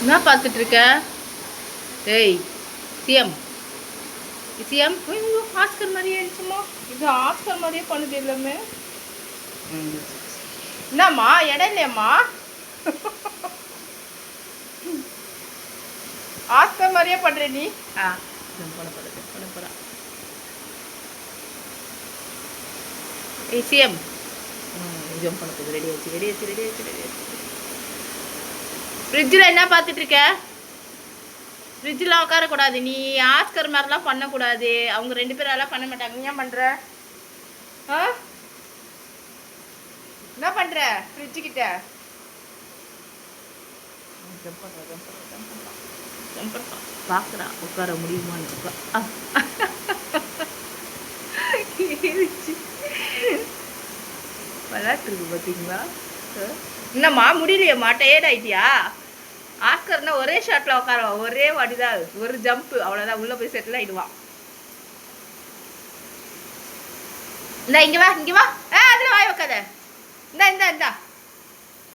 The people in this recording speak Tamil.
என்ன பார்த்துட்டு இருக்க? ஏய் சிஎம் சிஎம் ஆஸ்கர் மாதிரியே இருந்துச்சுமா. இது ஆஸ்கர் மாதிரியே பண்ணுது எல்லாமே. என்னம்மா இடம் இல்லையம்மா? ஆஸ்கர் மாதிரியே பண்ற நீ. ஏய் சிஎம் ஜம்ப் பண்ண போகுது. ரெடி ஆச்சு ரெடி ஆச்சு ரெடி ஆச்சு ரெடி ஆச்சு. ஃப்ரிட்ஜில் என்ன பார்த்துட்டு இருக்க? ஃப்ரிட்ஜில் உட்காரக்கூடாது. நீ ஆஸ்கர் மாதிரிலாம் பண்ணக்கூடாது. அவங்க 2 பேரெல்லாம் பண்ண மாட்டாங்க. நீ ஏன் பண்ணுற? ஆ என்ன பண்ணுற ஃப்ரிட்ஜுக்கிட்ட? பார்க்குறா உட்கார முடியுமான்னு. விளையாட்டுருக்கு பார்த்தீங்களா? என்னம்மா முடியலையம்மா? டயர்ட் ஆகிட்டியா? ஆஸ்கர்னா ஒரே ஷாட்டில் உட்காருவான். ஒரே வாடிதான், ஒரு ஜம்ப்பு, அவ்வளோதான். உள்ளே போய் செட்டில் ஆகிடுவான். இந்தா இங்கே வா இங்கே வா. அதில் வாய் வைக்காத. இந்தா இந்தா இந்தா